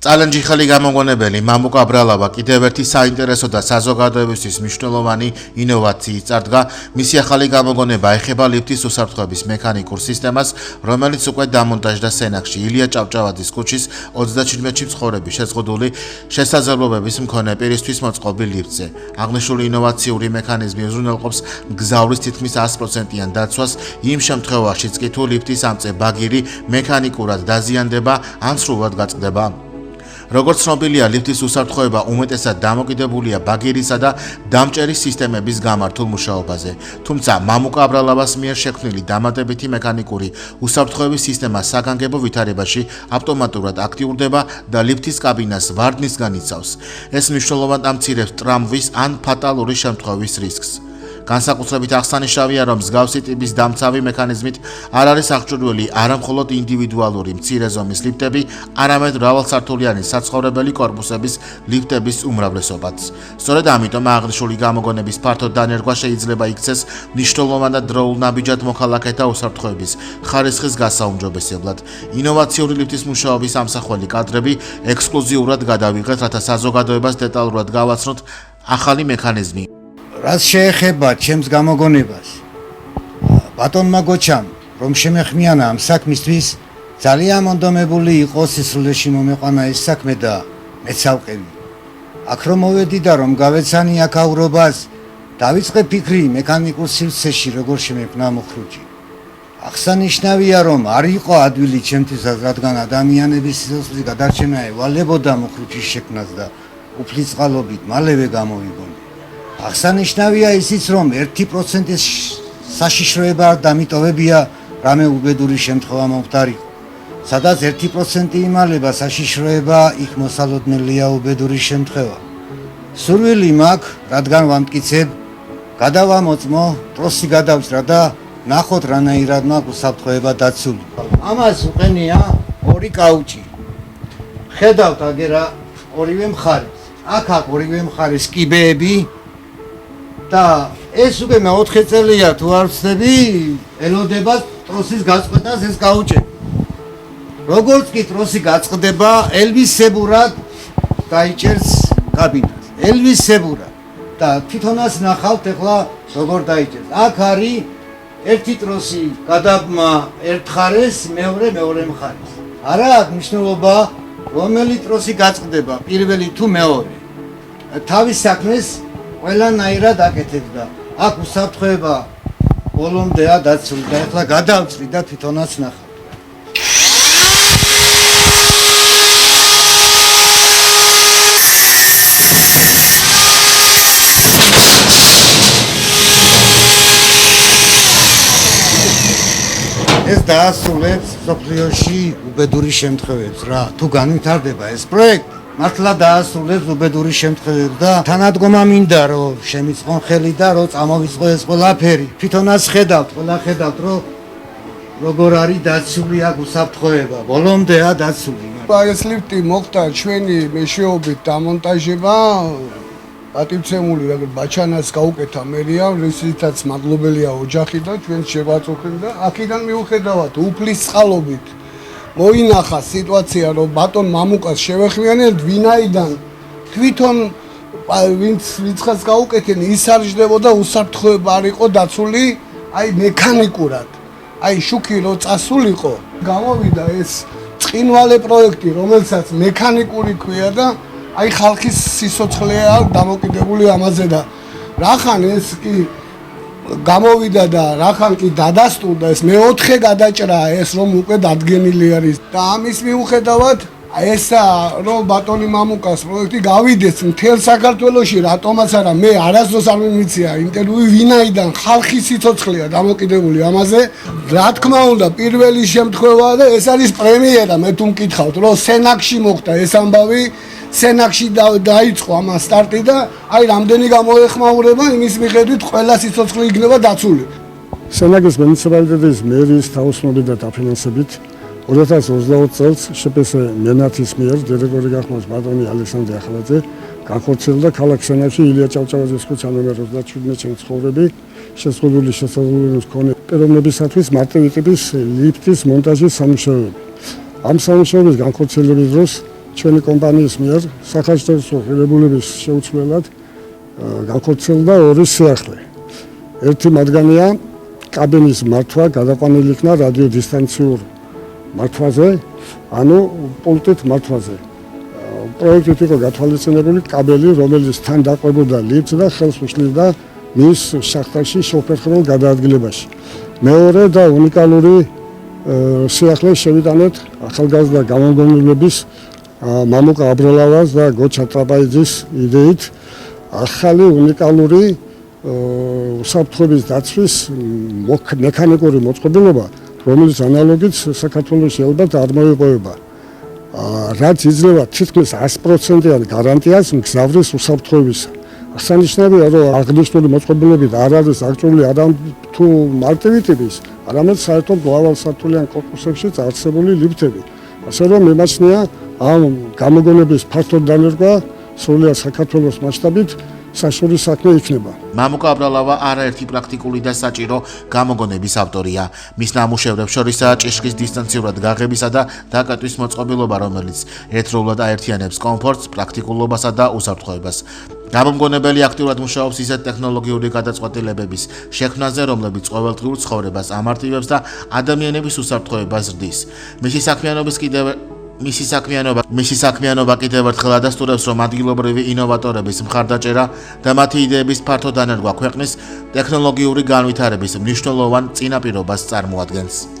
წალენჯიხელი გამოგონებელი მამუკა აბრალავა კიდევ ერთი საინტერესო და საზოგადოებისთვის მნიშვნელოვანი ინოვაციით წარდგა. მისი ახალი გამოგონება ეხება ლიფტის უსაფრთხოების მექანიკურ სისტემას, რომელიც უკვე დამონტაჟდა სენაკში. ილია ჭავჭავაძის ქუჩის 37-ში მცხოვრები შეზღუდული შესაძლებლობების მქონე პირისთვის მოწყობილ ლიფტზე. აღნიშნული ინოვაციური მექანიზმი უზრუნველყოფს მგზავრის თითქმის 100%-იან დაცვას იმ შემთხვევაშიც კი თუ ლიფტის ამწე ბაგირი მექანიკურად დაზიანდება ან სრულად გაწყდება. როგორც ცნობილია, ლიფტის უსაფრთხოება უმეტესად დამოკიდებულია ბაგირისა და დამჭერის სისტემების გამართულ მუშაობაზე. თუმცა, მამუკა აბრალავას მიერ შექმნილი დამატებითი მექანიკური უსაფრთხოების სისტემა საგანგებო ვითარებაში ავტომატურად აქტიურდება და ლიფტის კაბინას ვარდნისგან იცავს. ეს მნიშვნელოვნად ამცირებს ტრამვის ან ფატალური შემთხვევის რისკს. განსაკუთრებით აღსანიშნავია, რომ მსგავსი ტიპის დამცავი მექანიზმით არ არის აღჭურვილი არა მხოლოდ ინდივიდუალური მცირე ზომის ლიფტები, არამედ მრავალსართულიანი საცხოვრებელი კორპუსების ლიფტების უმრავლესობაც. სწორედ ამიტომ აღნიშნული გამოგონების ფართოდ დანერგვა შეიძლება იქცეს მნიშვნელოვან და დროულ ნაბიჯად მოქალაქეთა უსაფრთხოების ხარისხის გასაუმჯობესებლად. ინოვაციური ლიფტის მუშაობის ამსახველი კადრები ექსკლუზიურად გადავიღეთ, რათა საზოგადოებას დეტალურად გავაცნოთ ახალი მექანიზმი. რაც შეეხება ჩემს გამოგონებას, ბატონმა გოჩამ, რომ შემეხმიანა ამ საქმისთვის, ძალიან მონდომებული იყო სისრულეში მომეყვანა ეს საქმე და მეცალყევი. აქ რომ მოვედი და რომ გავეცანი აქაურობას, დავიწყე ფიქრი მექანიკურ სივრცეში როგორ შემექმნა მოხრუჭი. აღსანიშნავია, რომ არ იყო ადვილი ჩემთვისაც, რადგან ადამიანების სიცოცხლის გადარჩენა ევალებოდა მოხრუჭის შექმნას და უფლის წყალობით მალევე გამოვიგონდა. აღსანიშნავია ისიც, რომ 1%-ის საშიშროება დამიტოვებია რამე უბედური შემთხვევა მომხდარიყო. სადაც 1% იმალება საშიშროება, იქ მოსალოდნელია უბედური შემთხვევა. სურვილი მაქვს, რადგან ვამტკიცებ, გადავამოწმო, ტროსი გადავჭრა და ნახოთ რანაირად მაქვს უსაფრთხოება დაცული. ამას უყენია ორი კაუჭი. ხედავთ აგერა ორივე მხარეს. აქ ორივე მხარეს კიბეები და ეს უკვე მე-4 წელია თუ არ ვცდები, ელოდება ტროსის გაწყვეტას ეს კაუჭები. როგორც კი ტროსი გაწყდება, ელვისებურად დაიჭერს კაბინას. ელვისებურად და თვითონაც ნახავთ ახლა როგორ დაიჭერს. აქ არის ერთი ტროსი გადაბმა ერთ მხარეს, მეორე მხარეს. არა აქვს მნიშვნელობა რომელი ტროსი გაწყდება, პირველი თუ მეორე. თავის საქმეს ყველანაირად აკეთებს და აქ უსაფრთხოება ბოლომდეა დაცული და ახლა გადავწრი და თვითონაც ნახავთ. ეს დაასრულებს სოფლიოში უბედური შემთხვევებს რა. თუ განვითარდება ეს პროექტი, მართლა დაასრულებს უბედური შემთხვევებს და თანადგომა მინდა რომ შემიწყონ ხელი და რომ წამოვიწყო ეს ყველაფერი. თვითონაც ხედავთ, რომ როგორ არის დაცული აქ უსაფრთხოება, ბოლომდეა დაცული. ეს ლიფტი მოხდა ჩვენი მეშვეობით დამონტაჟება, პატივცემული ბაჩანას გაუკეთა მერიამ, რისითაც მადლობელია ოჯახი და ჩვენ შევაწუხეთ და აქედან მიუხედავად უფლის წყალობით მოინახა სიტუაცია, რომ ბატონ მამუკას შევეხმიანებთ, ვინაიდან თვითონ ვინც რიცხას გაუკეთენ, ის არ ჯდებოდა უსაფრთხოება არ იყო დაცული, აი მექანიკურად. აი შუქი რო წასულიყო, გამოვიდა ეს წინვალე პროექტი, რომელსაც მექანიკური ქვია და აი ხალხის სიცოცხლეა დამოკიდებული ამაზე და რახან ეს კი გამოვიდა და რახან კი დადასტურდა ეს მე-4 გადაჭრა ეს რომ უკვე დადგენილი არის და ამის მიუხედავად ესა რომ ბატონი მამუკას პროექტი გავიდეს მთელ საქართველოში რატომაც არა მე არასდროს არ მიმიცია ინტერვიუ ვინაიდან ხალხის სიცოცხლეა დამოკიდებული ამაზე რა თქმა უნდა პირველი შემთხვევაა და ეს არის პრემიერა მე თუ მკითხავთ რომ სენაკში მოხდა ეს ამბავი სენაკში დაიწყო ამ სტარტი და აი რამდენი გამოეხმაურება იმის მიხედვით ყველა სიცოცხლე იქნება დაცული. სენაკის მუნიციპალიტეტის მერის თაოსნობით და დაფინანსებით 2020 წელს შპს მენათის მიერ დირექტორი გახმოს ბატონი ალექსანდრე ახალაძე განხორციელდა ქალაქ სენაკში ილია ჭავჭავაძის ქუჩა ნომერ 37-ში მცხოვრები შეზღუდული შესაძლებლობის მქონე პიროვნებისათვის მარტივი ტიპის ლიფტის მონტაჟის სამუშაოები. ამ სამუშაოების განხორციელების დროს ჩვენი კომპანიის მიერ საქართველოს ღირებულების შეუცვლელად გაქორწილდა ორი სიახლე. ერთი მათგანია კაბინის მართვა გადაყვანილი იქნა რადიოდისტანციურ მართვაზე, ანუ პულტით მართვაზე. პროექტით იყო გათვალისწინებული კაბელი, რომელიც თან დაყვებოდა ლიფტს და ხელს უშლიდა მის შახტაში შეუფერხებულ გადაადგილებაში. მეორე და უნიკალური სიახლე შევიტანეთ ახალგაზრდა გამომგონებლების მამუკა აბრელავას და გოჩა ტრაპაიძის იდეით ახალი უნიკალური უსაფრთხოების დაცვის მექანიკური მოწყობილობა, რომელიც ანალოგით საქართველოში ალბათ არ მოიპოვება. რაც იძლევა თითქმის 100%-იან გარანტიას მგზავრის უსაფრთხოებისა. აღსანიშნავია, რომ აღნიშნული მოწყობილობით არ არის აღჭურვილი არა თუ მარტივი ტიპის, არამედ საერთოდ მრავალსართულიან კორპუსებშიც არსებული ლიფტები. ასე რომ მიმაჩნია ამ გამოგონების ფართოდ დანერგვა სრულად საქართველოს მასშტაბით საშუალო საქმე იქნება. მამუკა აბრალავა არაერთი პრაქტიკული და საჭირო გამოგონების ავტორია. მის ნამუშევრებს შორისაა ჭიშკრის დისტანციურად გაღებისა და დაკატვის მოწყობილობა, რომელიც ერთდროულად აერთიანებს კომფორტს, პრაქტიკულობასა და უსაფრთხოებას. გამომგონებელი აქტიურად მუშაობს ისეთ ტექნოლოგიური გადაწყვეტილებების შექმნაზე, რომლებიც ყოველდღიურ ცხოვრებას ამარტივებს და ადამიანების უსაფრთხოებას ზრდის. მისი საქმიანობა კიდევ ერთხელ ადასტურებს, რომ ადგილობრივი ინოვატორების მხარდაჭერა და მათი იდეების ფართო დანერგვა ქვეყნის ტექნოლოგიური განვითარების მნიშვნელოვან წინაპირობას წარმოადგენს.